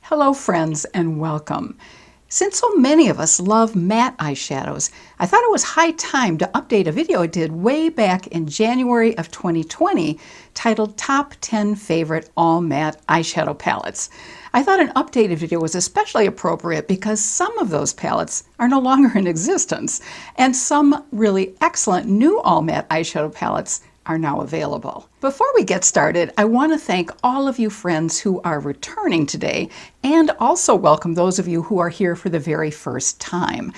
Hello friends and welcome. Since so many of us love matte eyeshadows, I thought it was high time to update a video I did way back in January of 2020 titled Top 10 Favorite All Matte Eyeshadow Palettes. I thought an updated video was especially appropriate because some of those palettes are no longer in existence, and some really excellent new all matte eyeshadow palettes are now available. Before we get started, I want to thank all of you friends who are returning today and also welcome those of you who are here for the very first time.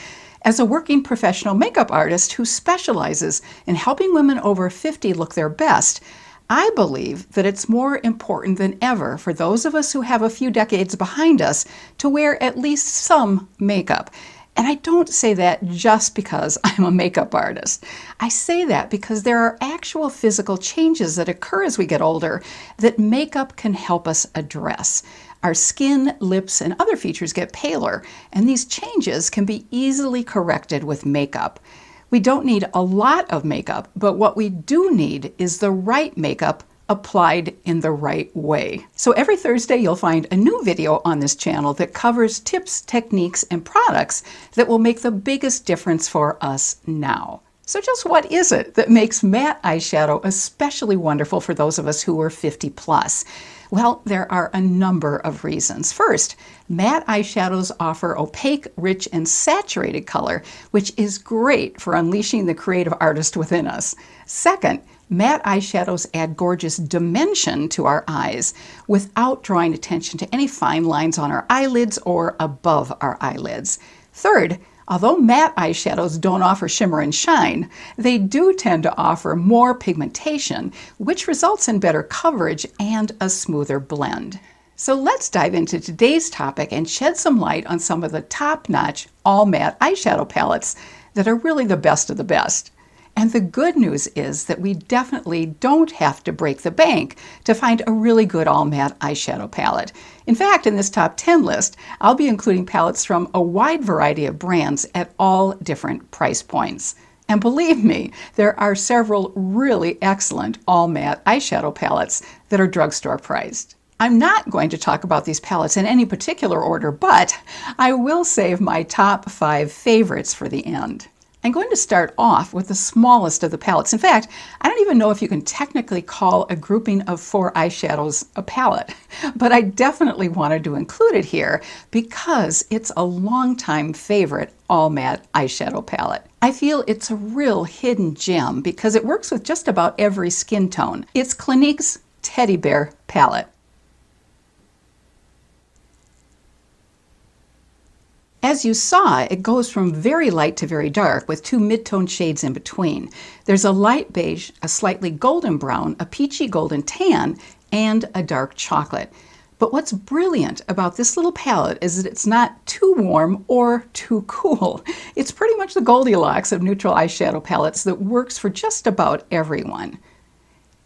As a working professional makeup artist who specializes in helping women over 50 look their best, I believe that it's more important than ever for those of us who have a few decades behind us to wear at least some makeup. And I don't say that just because I'm a makeup artist. I say that because there are actual physical changes that occur as we get older that makeup can help us address. Our skin, lips, and other features get paler, and these changes can be easily corrected with makeup. We don't need a lot of makeup, but what we do need is the right makeup applied in the right way. So every Thursday you'll find a new video on this channel that covers tips, techniques, and products that will make the biggest difference for us now. So just what is it that makes matte eyeshadow especially wonderful for those of us who are 50 plus? Well, there are a number of reasons. First, matte eyeshadows offer opaque, rich, and saturated color, which is great for unleashing the creative artist within us. Second, matte eyeshadows add gorgeous dimension to our eyes without drawing attention to any fine lines on our eyelids or above our eyelids. Third, although matte eyeshadows don't offer shimmer and shine, they do tend to offer more pigmentation, which results in better coverage and a smoother blend. So let's dive into today's topic and shed some light on some of the top-notch all matte eyeshadow palettes that are really the best of the best. And the good news is that we definitely don't have to break the bank to find a really good all matte eyeshadow palette. In fact, in this top 10 list, I'll be including palettes from a wide variety of brands at all different price points. And believe me, there are several really excellent all matte eyeshadow palettes that are drugstore priced. I'm not going to talk about these palettes in any particular order, but I will save my top 5 favorites for the end. I'm going to start off with the smallest of the palettes. In fact, I don't even know if you can technically call a grouping of 4 eyeshadows a palette, but I definitely wanted to include it here because it's a longtime favorite all matte eyeshadow palette. I feel it's a real hidden gem because it works with just about every skin tone. It's Clinique's Teddy Bear palette. As you saw, it goes from very light to very dark with 2 mid-tone shades in between. There's a light beige, a slightly golden brown, a peachy golden tan, and a dark chocolate. But what's brilliant about this little palette is that it's not too warm or too cool. It's pretty much the Goldilocks of neutral eyeshadow palettes that works for just about everyone.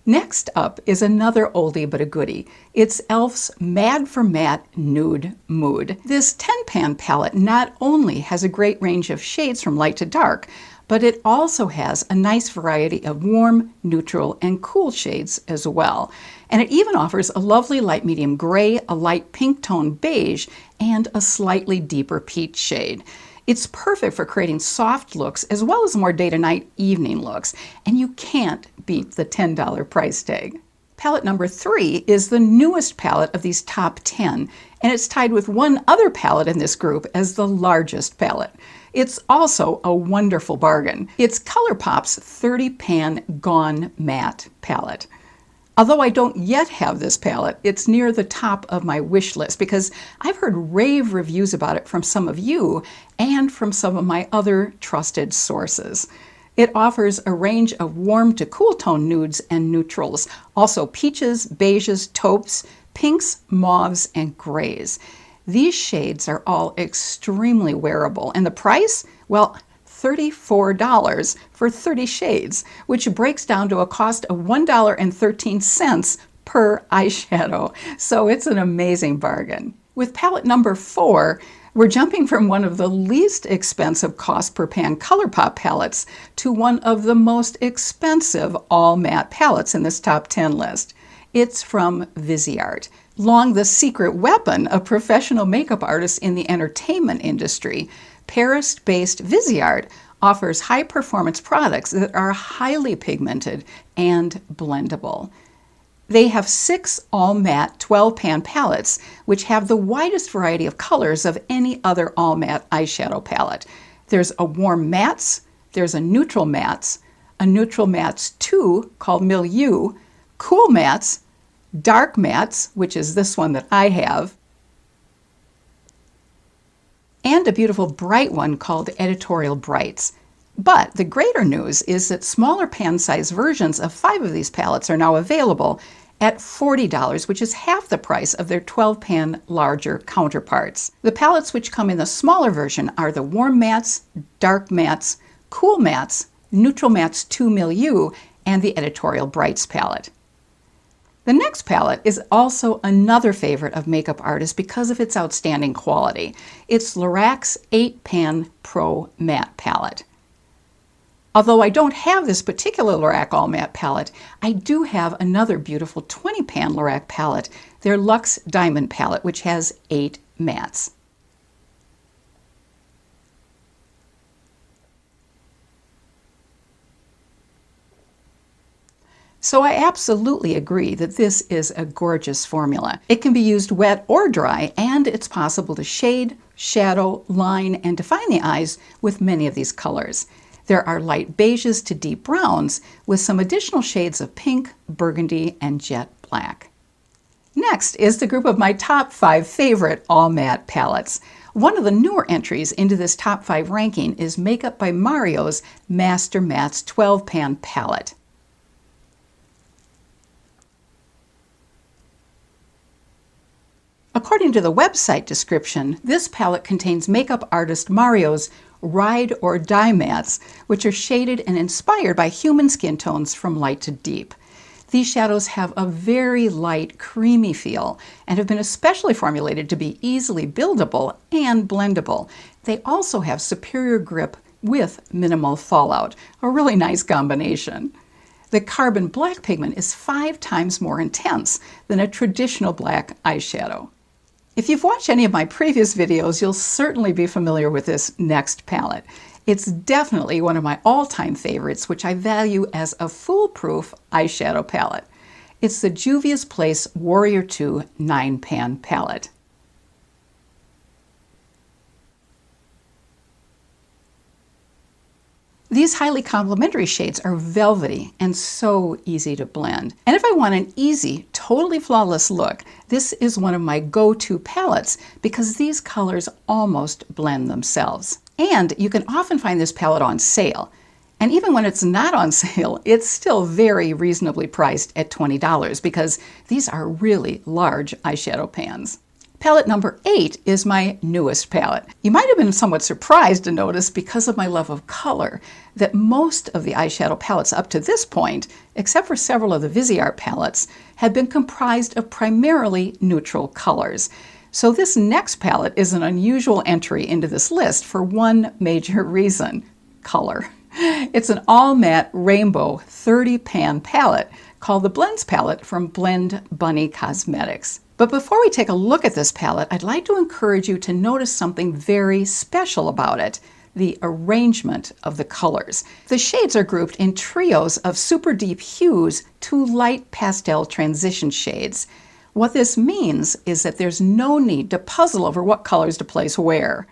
Next up is another oldie but a goodie. It's e.l.f.'s Mad for Matte Nude Mood. This 10-pan palette not only has a great range of shades from light to dark, but it also has a nice variety of warm, neutral, and cool shades as well. And it even offers a lovely light medium gray, a light pink tone beige, and a slightly deeper peach shade. It's perfect for creating soft looks as well as more day to night evening looks, and you can't beat the $10 price tag. Palette number 3 is the newest palette of these top 10, and it's tied with one other palette in this group as the largest palette. It's also a wonderful bargain. It's ColourPop's 30-pan Gone Matte palette. Although I don't yet have this palette, it's near the top of my wish list because I've heard rave reviews about it from some of you and from some of my other trusted sources. It offers a range of warm to cool tone nudes and neutrals, also peaches, beiges, taupes, pinks, mauves, and grays. These shades are all extremely wearable, and the price? Well, $34 for 30 shades, which breaks down to a cost of $1.13 per eyeshadow. So it's an amazing bargain. With palette number 4, we're jumping from one of the least expensive cost per pan ColourPop palettes to one of the most expensive all matte palettes in this top 10 list. It's from Viseart. Long the secret weapon of professional makeup artists in the entertainment industry, Paris-based Viseart offers high-performance products that are highly pigmented and blendable. They have 6 all-matte 12-pan palettes, which have the widest variety of colors of any other all-matte eyeshadow palette. There's a warm mattes, there's a neutral mattes 2 called Milieu, cool mattes, dark mattes, which is this one that I have, and a beautiful bright one called Editorial Brights. But the greater news is that smaller pan size versions of 5 of these palettes are now available at $40, which is half the price of their 12-pan larger counterparts. The palettes which come in the smaller version are the Warm Mattes, Dark Mattes, Cool Mattes, Neutral Mattes 2 Milieu, and the Editorial Brights palette. The next palette is also another favorite of makeup artists because of its outstanding quality. It's Lorac 8-Pan Pro Matte palette. Although I don't have this particular Lorac All Matte palette, I do have another beautiful 20-pan Lorac palette, their Luxe Diamond palette, which has 8 mattes. So I absolutely agree that this is a gorgeous formula. It can be used wet or dry, and it's possible to shade, shadow, line, and define the eyes with many of these colors. There are light beiges to deep browns with some additional shades of pink, burgundy, and jet black. Next is the group of my top 5 favorite all matte palettes. One of the newer entries into this top 5 ranking is Makeup by Mario's Master Mattes 12-pan palette. According to the website description, this palette contains makeup artist Mario's Ride or Die mattes, which are shaded and inspired by human skin tones from light to deep. These shadows have a very light, creamy feel and have been especially formulated to be easily buildable and blendable. They also have superior grip with minimal fallout, a really nice combination. The carbon black pigment is 5 times more intense than a traditional black eyeshadow. If you've watched any of my previous videos, you'll certainly be familiar with this next palette. It's definitely one of my all-time favorites, which I value as a foolproof eyeshadow palette. It's the Juvia's Place Warrior 2 9-pan palette. These highly complementary shades are velvety and so easy to blend. And if I want an easy, totally flawless look, this is one of my go-to palettes because these colors almost blend themselves. And you can often find this palette on sale. And even when it's not on sale, it's still very reasonably priced at $20 because these are really large eyeshadow pans. Palette number 8 is my newest palette. You might have been somewhat surprised to notice, because of my love of color, that most of the eyeshadow palettes up to this point, except for several of the Viseart palettes, have been comprised of primarily neutral colors. So this next palette is an unusual entry into this list for one major reason: color. It's an all-matte rainbow 30-pan palette called the Blends palette from Blend Bunny Cosmetics. But before we take a look at this palette, I'd like to encourage you to notice something very special about it: the arrangement of the colors. The shades are grouped in trios of super deep hues to light pastel transition shades. What this means is that there's no need to puzzle over what colors to place where.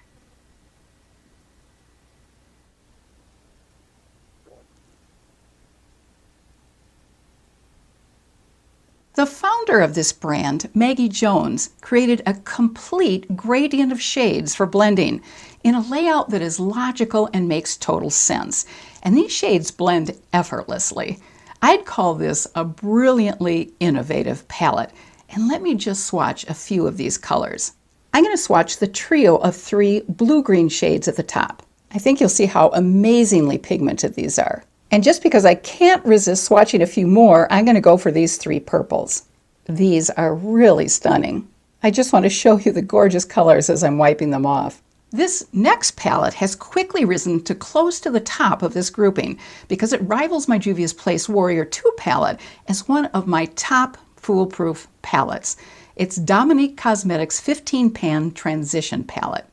The founder of this brand, Maggie Jones, created a complete gradient of shades for blending in a layout that is logical and makes total sense. And these shades blend effortlessly. I'd call this a brilliantly innovative palette. And let me just swatch a few of these colors. I'm going to swatch the trio of 3 blue-green shades at the top. I think you'll see how amazingly pigmented these are. And just because I can't resist swatching a few more, I'm going to go for these 3 purples. These are really stunning. I just want to show you the gorgeous colors as I'm wiping them off. This next palette has quickly risen to close to the top of this grouping because it rivals my Juvia's Place Warrior 2 palette as one of my top foolproof palettes. It's Dominique Cosmetics 15-Pan Transition Palette.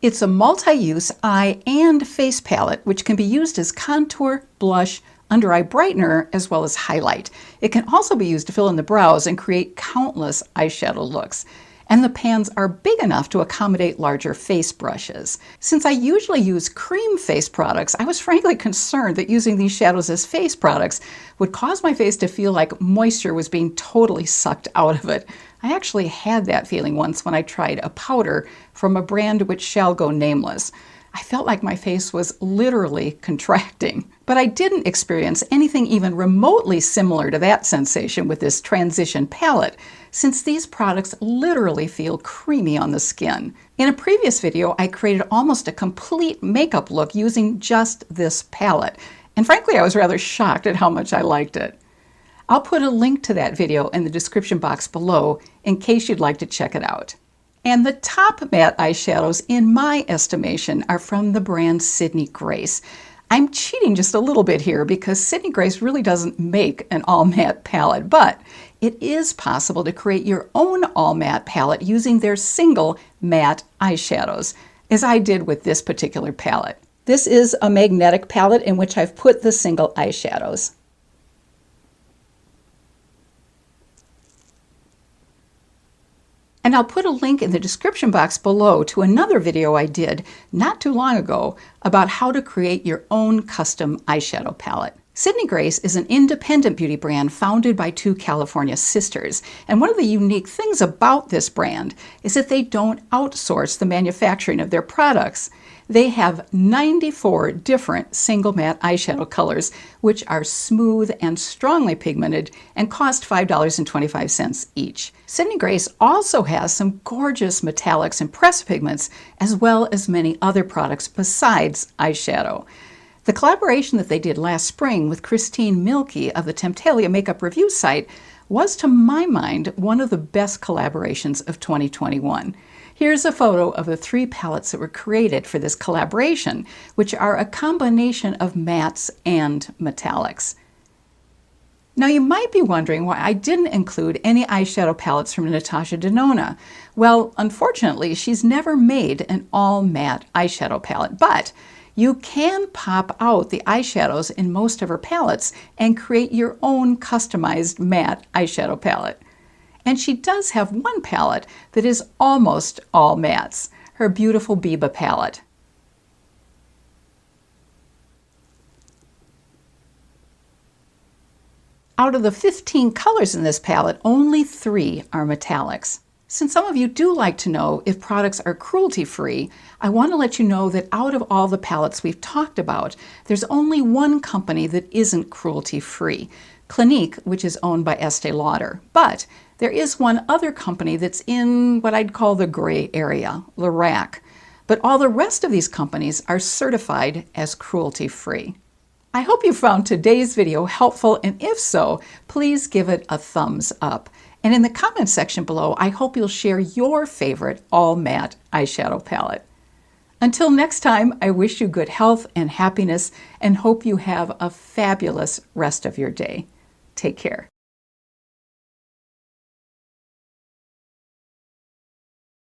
It's a multi-use eye and face palette, which can be used as contour, blush, under eye brightener, as well as highlight. It can also be used to fill in the brows and create countless eyeshadow looks. And the pans are big enough to accommodate larger face brushes. Since I usually use cream face products, I was frankly concerned that using these shadows as face products would cause my face to feel like moisture was being totally sucked out of it. I actually had that feeling once when I tried a powder from a brand which shall go nameless. I felt like my face was literally contracting. But I didn't experience anything even remotely similar to that sensation with this transition palette, since these products literally feel creamy on the skin. In a previous video, I created almost a complete makeup look using just this palette, and frankly, I was rather shocked at how much I liked it. I'll put a link to that video in the description box below in case you'd like to check it out. And the top matte eyeshadows, in my estimation, are from the brand Sydney Grace. I'm cheating just a little bit here because Sydney Grace really doesn't make an all matte palette, but it is possible to create your own all matte palette using their single matte eyeshadows, as I did with this particular palette. This is a magnetic palette in which I've put the single eyeshadows. And I'll put a link in the description box below to another video I did not too long ago about how to create your own custom eyeshadow palette. Sydney Grace is an independent beauty brand founded by two California sisters. And one of the unique things about this brand is that they don't outsource the manufacturing of their products. They have 94 different single matte eyeshadow colors, which are smooth and strongly pigmented and cost $5.25 each. Sydney Grace also has some gorgeous metallics and pressed pigments, as well as many other products besides eyeshadow. The collaboration that they did last spring with Christine Milky of the Temptalia makeup review site was, to my mind, one of the best collaborations of 2021. Here's a photo of the 3 palettes that were created for this collaboration, which are a combination of mattes and metallics. Now you might be wondering why I didn't include any eyeshadow palettes from Natasha Denona. Well, unfortunately, she's never made an all matte eyeshadow palette, but you can pop out the eyeshadows in most of her palettes and create your own customized matte eyeshadow palette. And she does have one palette that is almost all mattes, her beautiful Biba palette. Out of the 15 colors in this palette, only 3 are metallics. Since some of you do like to know if products are cruelty-free, I want to let you know that out of all the palettes we've talked about, there's only one company that isn't cruelty-free, Clinique, which is owned by Estee Lauder. But there is one other company that's in what I'd call the gray area, Lorac. But all the rest of these companies are certified as cruelty-free. I hope you found today's video helpful, and if so, please give it a thumbs up. And in the comments section below, I hope you'll share your favorite all matte eyeshadow palette. Until next time, I wish you good health and happiness and hope you have a fabulous rest of your day. Take care.